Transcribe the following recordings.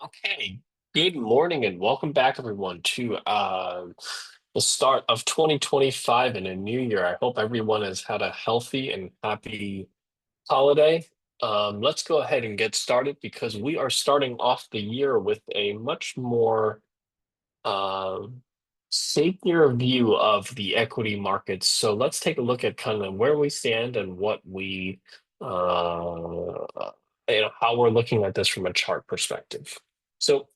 Okay, good morning and welcome back, everyone, to the start of 2025 and a new year. I hope everyone has had a healthy and happy holiday. Let's go ahead and get started because we are starting off the year with a much more um, sapier view of the equity markets. So let's take a look at kind of where we stand and what how we're looking at this from a chart perspective. So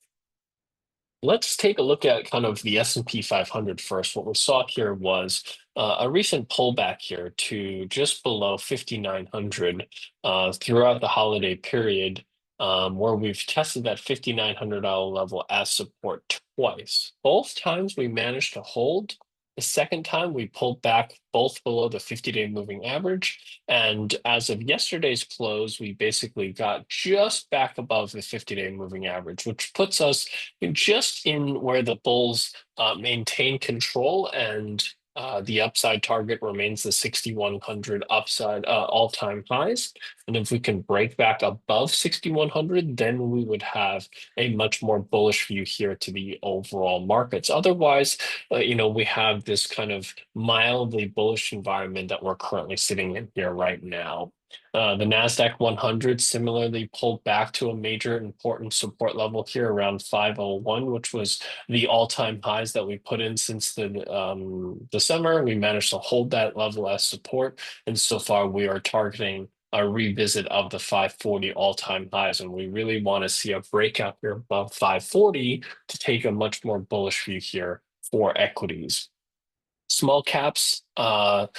let's take a look at kind of the S&P 500 first. What we saw here was a recent pullback here to just below 5,900 throughout the holiday period, where we've tested that $5,900 level as support twice. Both times we managed to hold. The second time we pulled back both below the 50-day moving average. And as of yesterday's close, we basically got just back above the 50-day moving average, which puts us just in where the bulls maintain control and the upside target remains the 6,100 upside all-time highs. And if we can break back above 6,100, then we would have a much more bullish view here to the overall markets. Otherwise, we have this kind of mildly bullish environment that we're currently sitting in here right now. The NASDAQ 100 similarly pulled back to a major important support level here around 501, which was the all-time highs that we put in since the summer. We managed to hold that level as support, and so far we are targeting a revisit of the 540 all-time highs, and we really want to see a breakout here above 540 to take a much more bullish view here for equities. Small caps, despite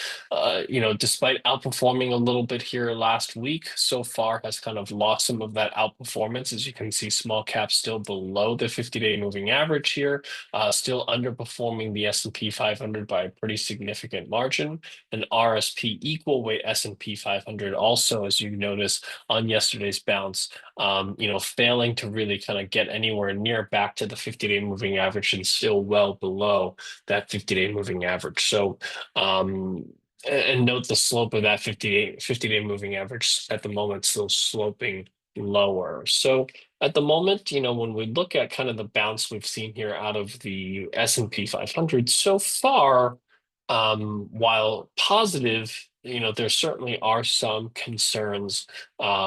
outperforming a little bit here last week, so far has kind of lost some of that outperformance. As you can see, small caps still below the 50-day moving average here, still underperforming the S&P 500 by a pretty significant margin. And RSP equal weight S&P 500 also, as you notice on yesterday's bounce, failing to really kind of get anywhere near back to the 50-day moving average and still well below that 50-day moving average. So, and note the slope of that 50-day moving average at the moment still sloping lower. So at the moment, when we look at kind of the bounce we've seen here out of the S&P 500 so far, while positive, there certainly are some concerns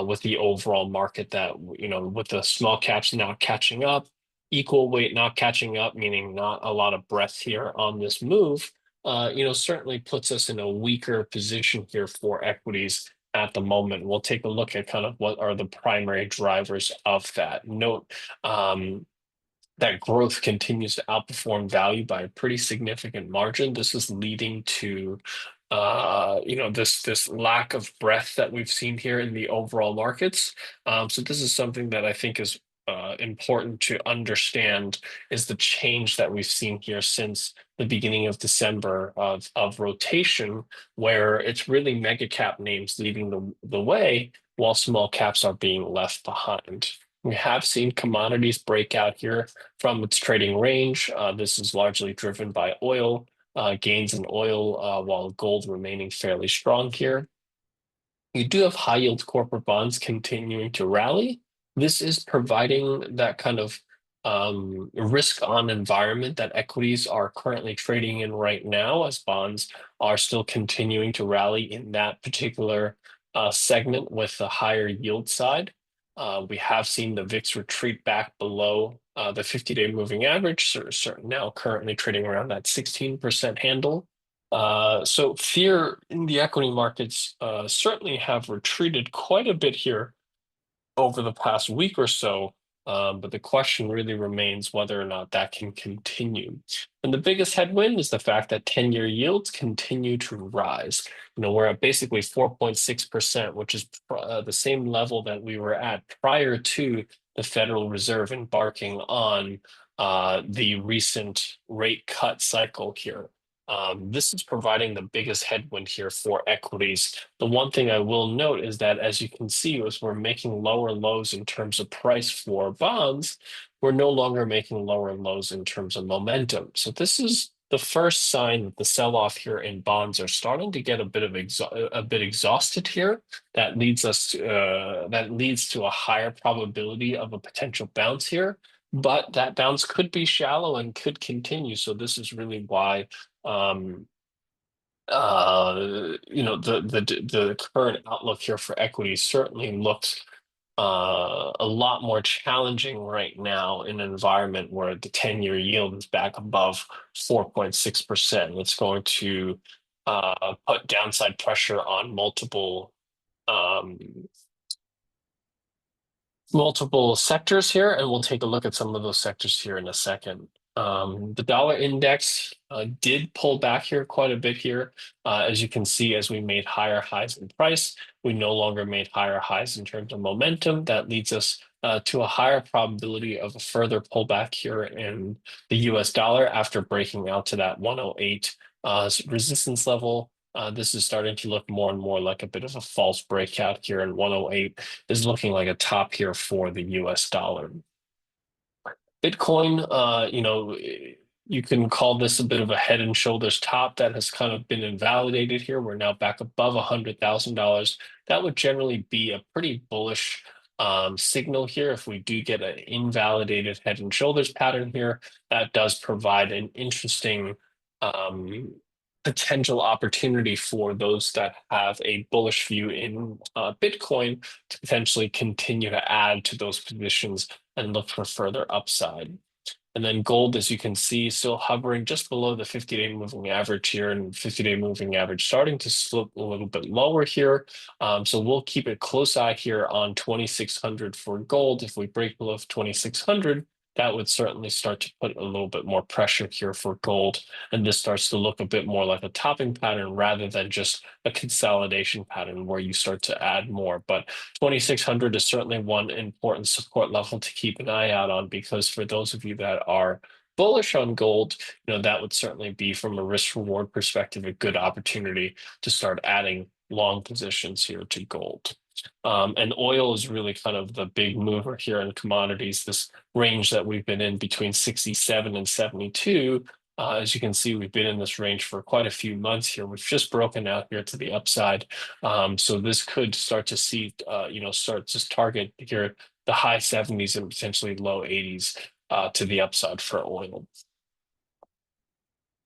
with the overall market that, with the small caps now catching up, equal weight not catching up, meaning not a lot of breadth here on this move, certainly puts us in a weaker position here for equities at the moment. We'll take a look at kind of what are the primary drivers of that. Note that growth continues to outperform value by a pretty significant margin. This is leading to this lack of breadth that we've seen here in the overall markets. So this is something that I think is important to understand is the change that we've seen here since the beginning of December of rotation, where it's really mega cap names leading the way while small caps are being left behind. We have seen commodities break out here from its trading range. This is largely driven by oil, gains in oil, while gold remaining fairly strong here. You do have high yield corporate bonds continuing to rally. This is providing that kind of risk on environment that equities are currently trading in right now, as bonds are still continuing to rally in that particular segment with the higher yield side. We have seen the VIX retreat back below the 50-day moving average, now currently trading around that 16% handle. So fear in the equity markets certainly have retreated quite a bit here over the past week or so. But the question really remains whether or not that can continue. And the biggest headwind is the fact that 10-year yields continue to rise. We're at basically 4.6%, which is the same level that we were at prior to the Federal Reserve embarking on the recent rate cut cycle here. This is providing the biggest headwind here for equities. The one thing I will note is that, as you can see, as we're making lower lows in terms of price for bonds, we're no longer making lower lows in terms of momentum. So this is the first sign that the sell-off here in bonds are starting to get a bit exhausted here. That leads to a higher probability of a potential bounce here, but that bounce could be shallow and could continue. So this is really why um, the current outlook here for equities certainly looks a lot more challenging right now in an environment where the 10-year yield is back above 4.6%. It's going to put downside pressure on um, multiple sectors here, and we'll take a look at some of those sectors here in a second. The dollar index did pull back here quite a bit here. As you can see, as we made higher highs in price, we no longer made higher highs in terms of momentum. That leads us to a higher probability of a further pullback here in the US dollar after breaking out to that 108 resistance level. This is starting to look more and more like a bit of a false breakout here in 108 is looking like a top here for the US dollar. Bitcoin, you can call this a bit of a head and shoulders top that has kind of been invalidated here. We're now back above $100,000. That would generally be a pretty bullish signal here. If we do get an invalidated head and shoulders pattern here, that does provide an interesting um, potential opportunity for those that have a bullish view in Bitcoin to potentially continue to add to those positions and look for further upside. And then gold, as you can see, still hovering just below the 50-day moving average here, and 50-day moving average starting to slope a little bit lower here. So we'll keep a close eye here on 2,600 for gold. If we break below 2,600, that would certainly start to put a little bit more pressure here for gold. And this starts to look a bit more like a topping pattern rather than just a consolidation pattern where you start to add more. But 2,600 is certainly one important support level to keep an eye out on, because for those of you that are bullish on gold, that would certainly be, from a risk reward perspective, a good opportunity to start adding long positions here to gold. And oil is really kind of the big mover here in commodities. This range that we've been in between 67 and 72. As you can see, we've been in this range for quite a few months here. We've just broken out here to the upside. So this could start to see, start to target here the high 70s and potentially low 80s to the upside for oil.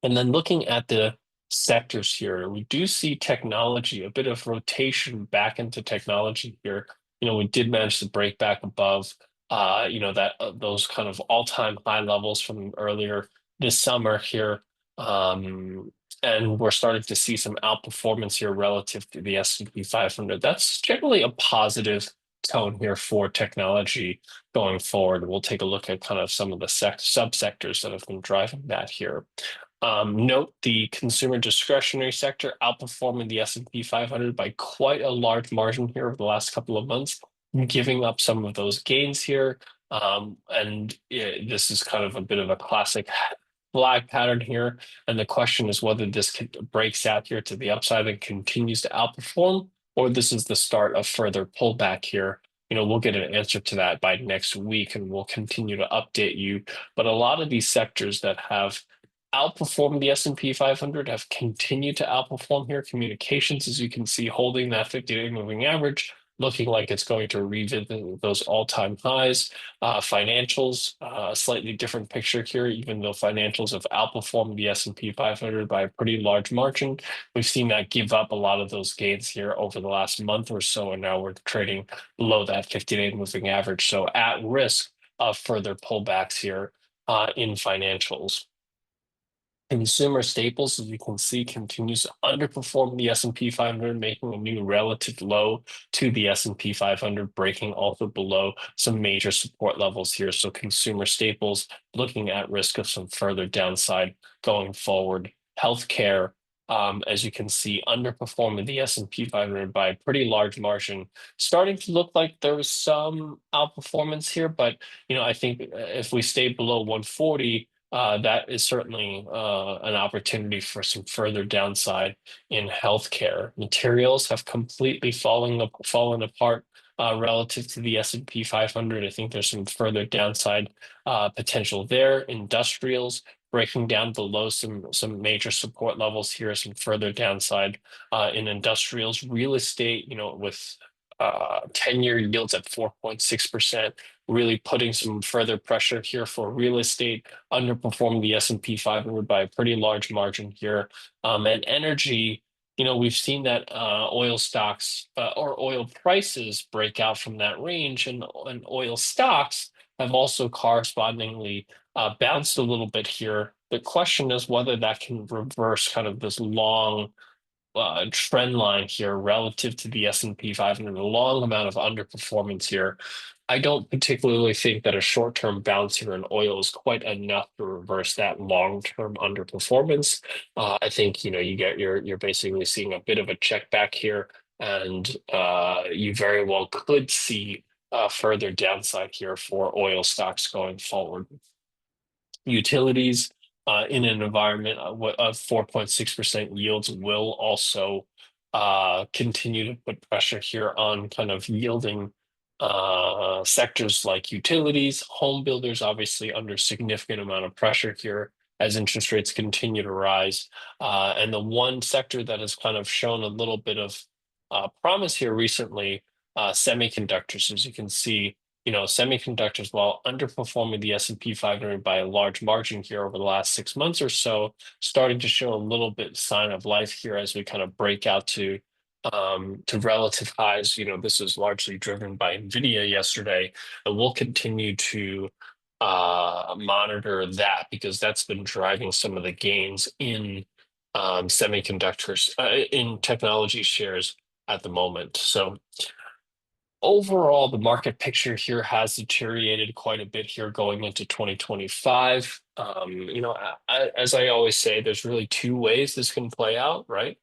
And then looking at the sectors here, we do see technology, a bit of rotation back into technology here. We did manage to break back above, those kind of all-time high levels from earlier this summer here. And we're starting to see some outperformance here relative to the S&P 500. That's generally a positive tone here for technology going forward. We'll take a look at kind of some of the subsectors that have been driving that here. Note the consumer discretionary sector outperforming the S&P 500 by quite a large margin here over the last couple of months, giving up some of those gains here. This is kind of a bit of a classic flag pattern here. And the question is whether this breaks out here to the upside and continues to outperform, or this is the start of further pullback here. We'll get an answer to that by next week, and we'll continue to update you. But a lot of these sectors that have outperformed the S&P 500 have continued to outperform here. Communications, as you can see, holding that 50-day moving average, looking like it's going to revisit those all-time highs. Financials, a slightly different picture here, even though financials have outperformed the S&P 500 by a pretty large margin. We've seen that give up a lot of those gains here over the last month or so, and now we're trading below that 50-day moving average. So at risk of further pullbacks here in financials. Consumer staples, as you can see, continues to underperform the S&P 500, making a new relative low to the S&P 500, breaking also below some major support levels here. So consumer staples looking at risk of some further downside going forward. Healthcare, as you can see, underperforming the S&P 500 by a pretty large margin. Starting to look like there was some outperformance here, but I think if we stay below 140, that is certainly an opportunity for some further downside in healthcare. Materials have completely fallen apart relative to the S&P 500. I think there's some further downside potential there. Industrials breaking down below some major support levels here, some further downside in industrials. Real estate, with 10-year yields at 4.6%, really putting some further pressure here for real estate, underperforming the S&P 500 by a pretty large margin here. And energy, we've seen that oil stocks or oil prices break out from that range, and oil stocks have also correspondingly bounced a little bit here. The question is whether that can reverse kind of this long trend line here relative to the S&P 500, a long amount of underperformance here. I don't particularly think that a short-term bounce here in oil is quite enough to reverse that long-term underperformance. I think you're basically seeing a bit of a check back here, and you very well could see further downside here for oil stocks going forward. Utilities in an environment of 4.6% yields will also continue to put pressure here on kind of yielding sectors like utilities. Home builders obviously under significant amount of pressure here as interest rates continue to rise. And the one sector that has kind of shown a little bit of promise here recently, semiconductors. As you can see, semiconductors, while underperforming the S&P 500 by a large margin here over the last 6 months or so, starting to show a little bit sign of life here as we kind of break out to relative highs. This is largely driven by Nvidia yesterday, and we'll continue to monitor that because that's been driving some of the gains in semiconductors in technology shares at the moment. So overall, the market picture here has deteriorated quite a bit here going into 2025. As I always say, there's really two ways this can play out, right?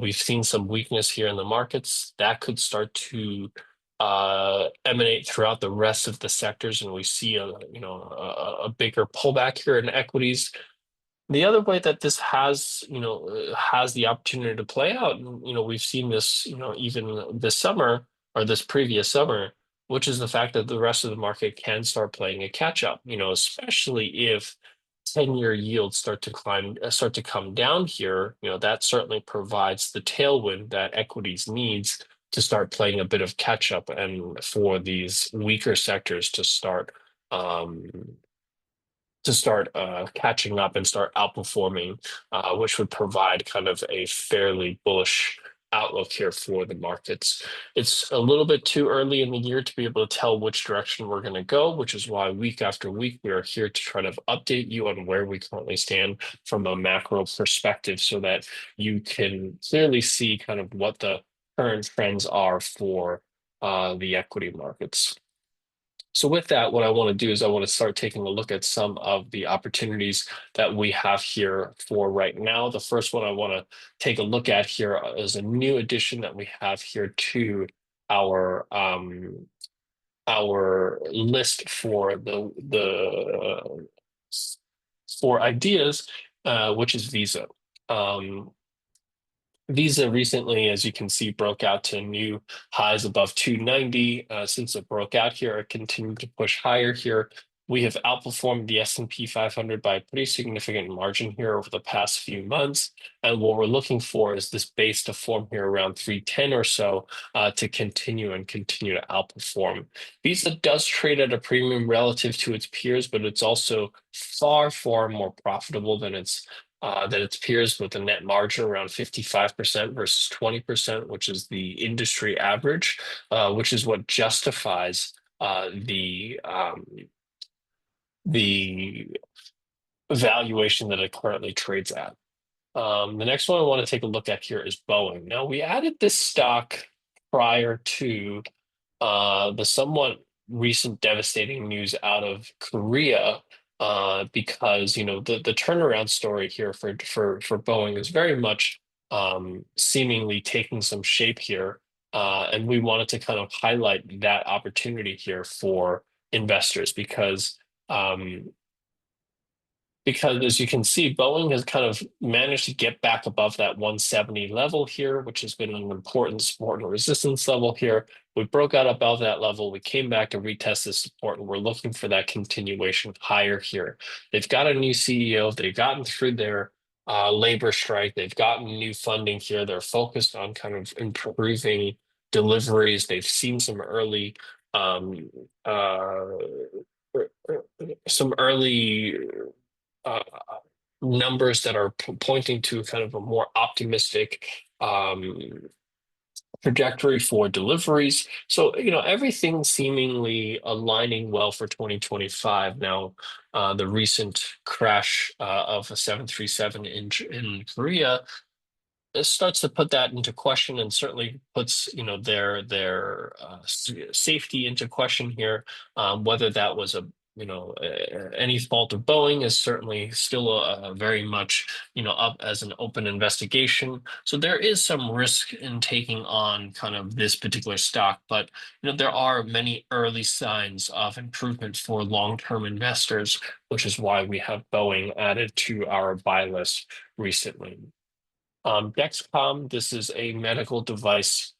We've seen some weakness here in the markets that could start to emanate throughout the rest of the sectors, and we see a bigger pullback here in equities. The other way that this has the opportunity to play out, and we've seen this, even this summer or this previous summer, which is the fact that the rest of the market can start playing a catch up, especially if 10-year yields start to come down here. That certainly provides the tailwind that equities needs to start playing a bit of catch up and for these weaker sectors um, to start catching up and start outperforming, which would provide kind of a fairly bullish outlook here for the markets. It's a little bit too early in the year to be able to tell which direction we're going to go, which is why week after week we are here to try to update you on where we currently stand from a macro perspective so that you can clearly see kind of what the current trends are for the equity markets. So with that, what I want to do is I want to start taking a look at some of the opportunities that we have here for right now. The first one I want to take a look at here is a new addition that we have here to our list for the for ideas, which is Visa. Visa recently, as you can see, broke out to new highs above 290. Since it broke out here, it continued to push higher here. We have outperformed the S&P 500 by a pretty significant margin here over the past few months. And what we're looking for is this base to form here around 310 or so to continue to outperform. Visa does trade at a premium relative to its peers, but it's also far, far more profitable than its peers with a net margin around 55% versus 20%, which is the industry average, which is what justifies the valuation that it currently trades at. The next one I want to take a look at here is Boeing. Now, we added this stock prior to the somewhat recent devastating news out of Korea, because the turnaround story here for Boeing is very much seemingly taking some shape here, and we wanted to kind of highlight that opportunity here for investors because as you can see, Boeing has kind of managed to get back above that 170 level here, which has been an important support and resistance level here. We broke out above that level. We came back to retest this support, and we're looking for that continuation higher here. They've got a new CEO. They've gotten through their labor strike. They've gotten new funding here. They're focused on kind of improving deliveries. They've seen um, uh, some early uh, numbers that are pointing to kind of a more optimistic um, trajectory for deliveries. So, everything seemingly aligning well for 2025. Now, the recent crash of a 737 in Korea, it starts to put that into question, and certainly puts their safety into question here. Whether that was any fault of Boeing is certainly still very much up as an open investigation. So there is some risk in taking on kind of this particular stock, but there are many early signs of improvement for long-term investors, which is why we have Boeing added to our buy list recently. Dexcom, this is a medical device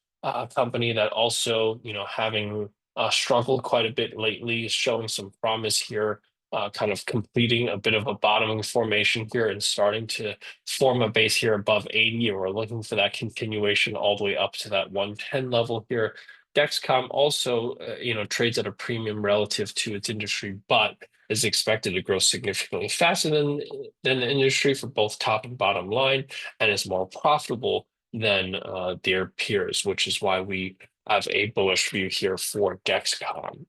company that also, having struggled quite a bit lately, is showing some promise here, kind of completing a bit of a bottoming formation here and starting to form a base here above 80, and we're looking for that continuation all the way up to that 110 level here. Dexcom also, trades at a premium relative to its industry, but is expected to grow significantly faster than the industry for both top and bottom line, and is more profitable than their peers, which is why we have a bullish view here for Dexcom.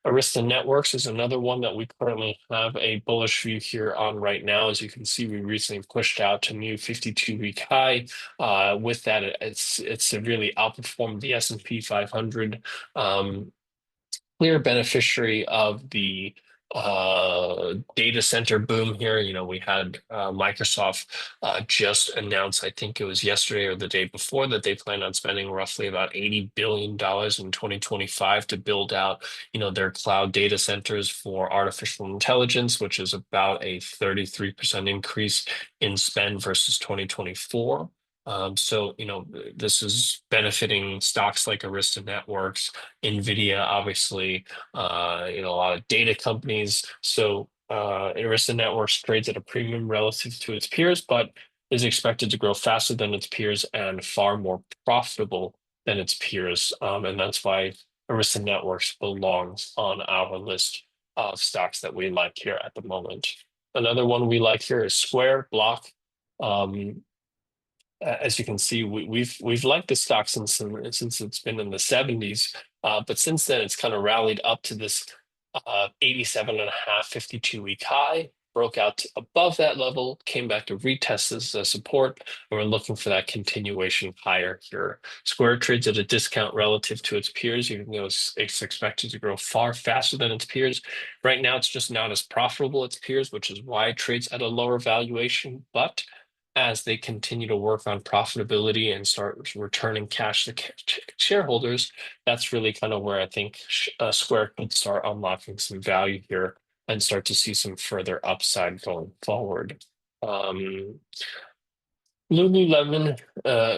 Arista Networks is another one that we currently have a bullish view here on right now. As you can see, we recently pushed out to new 52-week high. With that, it's severely outperformed the S&P 500. Clear beneficiary of the data center boom here. We had Microsoft just announced, I think it was yesterday or the day before, that they plan on spending roughly about $80 billion in 2025 to build out, their cloud data centers for artificial intelligence, which is about a 33% increase in spend versus 2024. So, this is benefiting stocks like Arista Networks, NVIDIA, obviously, a lot of data companies. So, Arista Networks trades at a premium relative to its peers, but is expected to grow faster than its peers and far more profitable than its peers. And that's why Arista Networks belongs on our list of stocks that we like here at the moment. Another one we like here is Square Block. Um, as you can see, we've liked the stock since it's been in the 70s, but since then it's kind of rallied up to this 87 and a half 52-week high, broke out above that level, came back to retest this support, and we're looking for that continuation higher here. Square trades at a discount relative to its peers, even though it's expected to grow far faster than its peers. Right now, it's just not as profitable as its peers, which is why it trades at a lower valuation, but as they continue to work on profitability and start returning cash to shareholders, that's really kind of where I think Square could start unlocking some value here and start to see some further upside going forward. Lululemon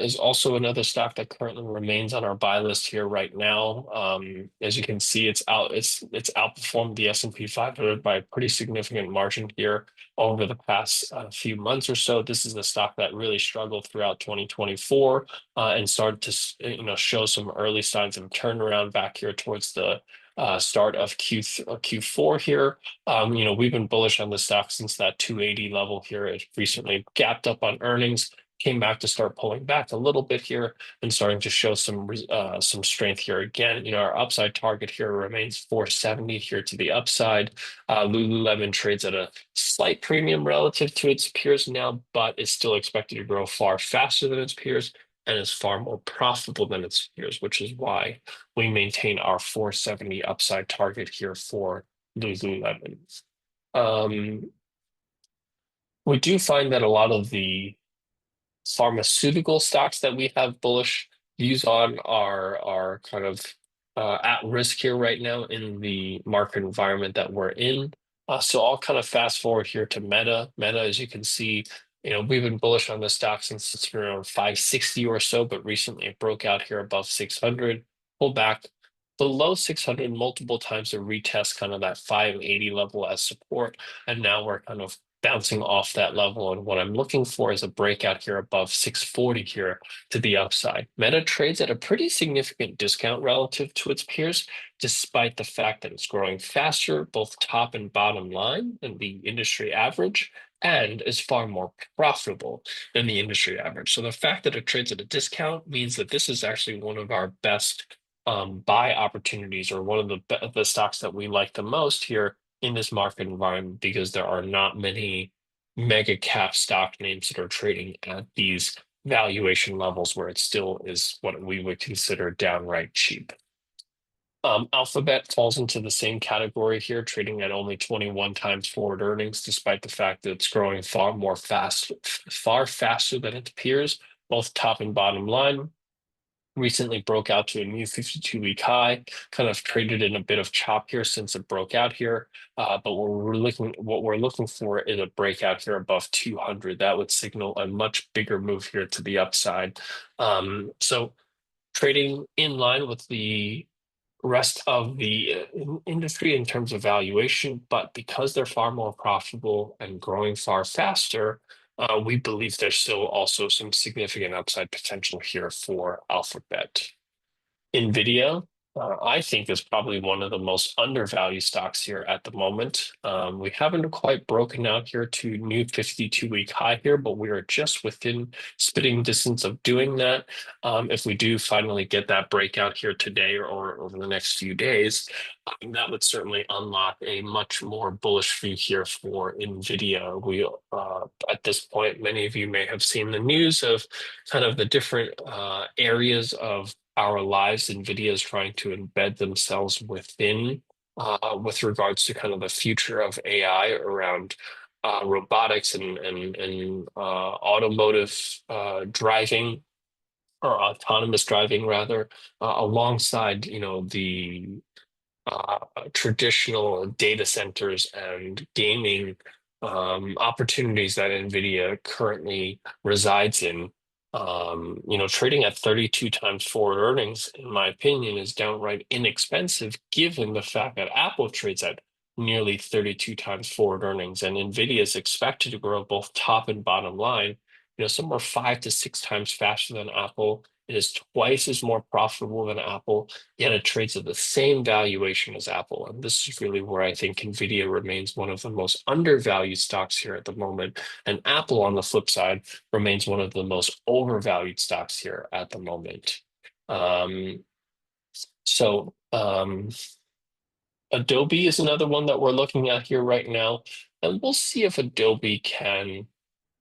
is also another stock that currently remains on our buy list here right now. As you can see, it's outperformed the S&P 500 by a pretty significant margin here over the past few months or so. This is a stock that really struggled throughout 2024 and started to show some early signs of turnaround back here towards the start of Q4 here. We've been bullish on the stock since that 280 level here. It recently gapped up on earnings, came back to start pulling back a little bit here, and starting to show some strength here again. Our upside target here remains 470 here to the upside. Lululemon trades at a slight premium relative to its peers now, but is still expected to grow far faster than its peers and is far more profitable than its peers, which is why we maintain our 470 upside target here for Lululemon. Um, we do find that a lot of the pharmaceutical stocks that we have bullish views on are kind of at risk here right now in the market environment that we're in. So I'll kind of fast forward here to Meta. Meta, as you can see, we've been bullish on the stock since it's around 560 or so, but recently it broke out here above 600. pull back below 600 multiple times to retest kind of that 580 level as support. And now we're kind of bouncing off that level. And what I'm looking for is a breakout here above 640 here to the upside. Meta trades at a pretty significant discount relative to its peers, despite the fact that it's growing faster, both top and bottom line than the industry average, and is far more profitable than the industry average. So the fact that it trades at a discount means that this is actually one of our best buy opportunities, or one of the stocks that we like the most here in this market environment, because there are not many mega cap stock names that are trading at these valuation levels where it still is what we would consider downright cheap. Alphabet falls into the same category here, trading at only 21 times forward earnings, despite the fact that it's growing far faster than its peers, both top and bottom line. Recently broke out to a new 52-week high, kind of traded in a bit of chop here since it broke out here. But what we're looking for is a breakout here above 200. That would signal a much bigger move here to the upside. So trading in line with the rest of the industry in terms of valuation, but because they're far more profitable and growing far faster, we believe there's still also some significant upside potential here for Alphabet. NVIDIA, I think, is probably one of the most undervalued stocks here at the moment. We haven't quite broken out here to new 52-week high here, but we are just within spitting distance of doing that. If we do finally get that breakout here today or over the next few days, that would certainly unlock a much more bullish view here for NVIDIA. At this point, many of you may have seen the news of kind of the different areas of our lives NVIDIA is trying to embed themselves within, with regards to kind of the future of AI around robotics and automotive driving, or autonomous driving rather, alongside the uh, traditional data centers and gaming opportunities that NVIDIA currently resides in. Trading at 32 times forward earnings, in my opinion, is downright inexpensive given the fact that Apple trades at nearly 32 times forward earnings, and NVIDIA is expected to grow both top and bottom line, somewhere 5 to 6 times faster than Apple. It is twice as more profitable than Apple, yet it trades at the same valuation as Apple. And this is really where I think NVIDIA remains one of the most undervalued stocks here at the moment. And Apple, on the flip side, remains one of the most overvalued stocks here at the moment. Um, so Adobe is another one that we're looking at here right now. And we'll see if Adobe can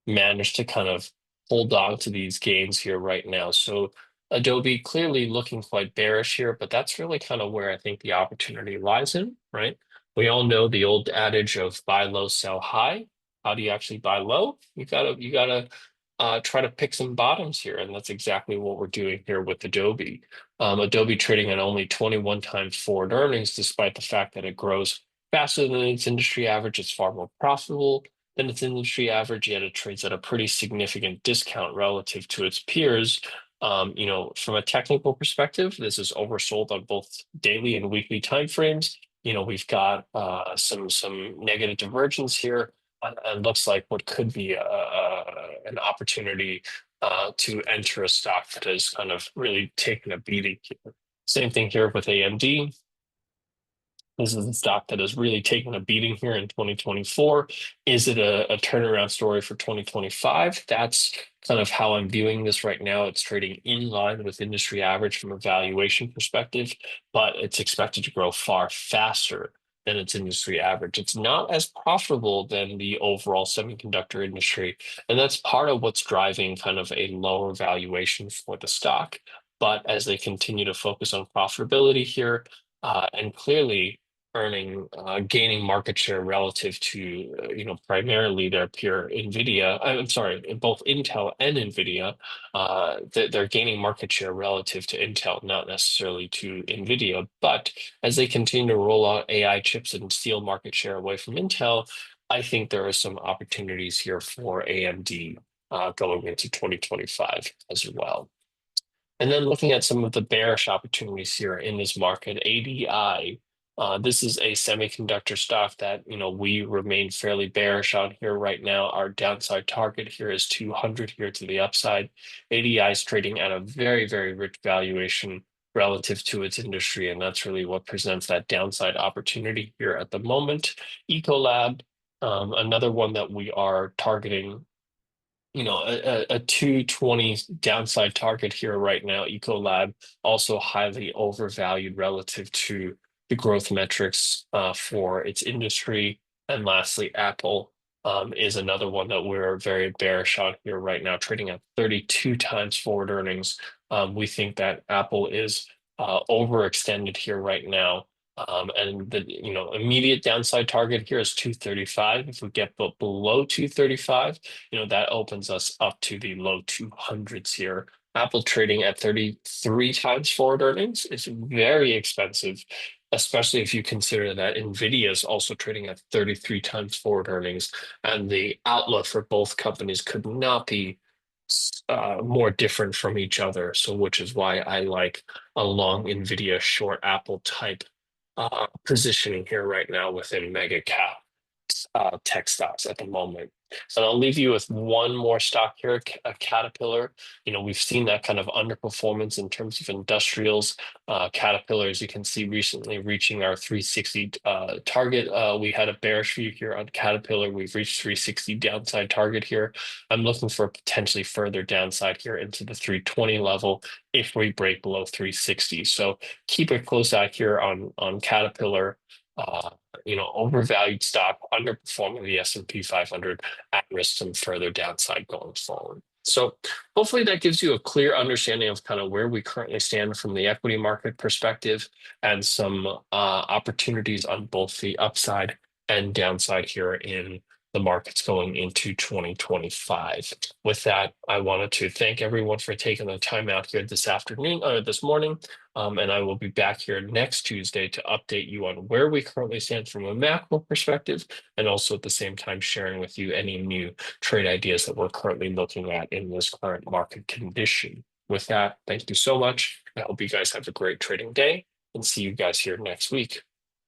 managed to kind of hold on to these gains here right now. So Adobe clearly looking quite bearish here, but that's really kind of where I think the opportunity lies in, right? We all know the old adage of buy low, sell high. How do you actually buy low? You gotta try to pick some bottoms here, and that's exactly what we're doing here with Adobe. Adobe trading at only 21 times forward earnings, despite the fact that it grows faster than its industry average. It's far more profitable than its industry average, yet it trades at a pretty significant discount relative to its peers. From a technical perspective, this is oversold on both daily and weekly timeframes. We've got some negative divergence here, and looks like what could be an opportunity to enter a stock that has kind of really taken a beating here. Same thing here with AMD. This is a stock that has really taken a beating here in 2024. Is it a turnaround story for 2025? That's kind of how I'm viewing this right now. It's trading in line with industry average from a valuation perspective, but it's expected to grow far faster than its industry average. It's not as profitable than the overall semiconductor industry, and that's part of what's driving kind of a lower valuation for the stock. But as they continue to focus on profitability here, and clearly gaining market share relative to, primarily their peer NVIDIA. I'm sorry, both Intel and NVIDIA. They're gaining market share relative to Intel, not necessarily to NVIDIA. But as they continue to roll out AI chips and steal market share away from Intel, I think there are some opportunities here for AMD going into 2025 as well. And then looking at some of the bearish opportunities here in this market, ADI, this is a semiconductor stock that, we remain fairly bearish on here right now. Our downside target here is 200 here to the upside. ADI is trading at a very, very rich valuation relative to its industry, and that's really what presents that downside opportunity here at the moment. Ecolab, another one that we are targeting, a 220 downside target here right now. Ecolab also highly overvalued relative to the growth metrics for its industry. And lastly, Apple is another one that we're very bearish on here right now, trading at 32 times forward earnings. We think that Apple is overextended here right now. And the immediate downside target here is 235. If we get below 235, that opens us up to the low 200s here. Apple trading at 33 times forward earnings is very expensive, especially if you consider that Nvidia is also trading at 33 times forward earnings, and the outlook for both companies could not be more different from each other. So, which is why I like a long Nvidia, short Apple type positioning here right now within mega cap tech stocks at the moment. So I'll leave you with one more stock here, Caterpillar. We've seen that kind of underperformance in terms of industrials. Caterpillar, as you can see, recently reaching our 360 target. We had a bearish view here on Caterpillar. We've reached 360 downside target here. I'm looking for potentially further downside here into the 320 level if we break below 360. So keep a close eye here on Caterpillar. Uh, Overvalued stock, underperforming the S&P 500, at risk some further downside going forward. So hopefully that gives you a clear understanding of kind of where we currently stand from the equity market perspective and some opportunities on both the upside and downside here in the markets going into 2025. With that, I wanted to thank everyone for taking the time out here this afternoon or this morning. And I will be back here next Tuesday to update you on where we currently stand from a macro perspective, and also at the same time sharing with you any new trade ideas that we're currently looking at in this current market condition. With that, thank you so much. I hope you guys have a great trading day and see you guys here next week.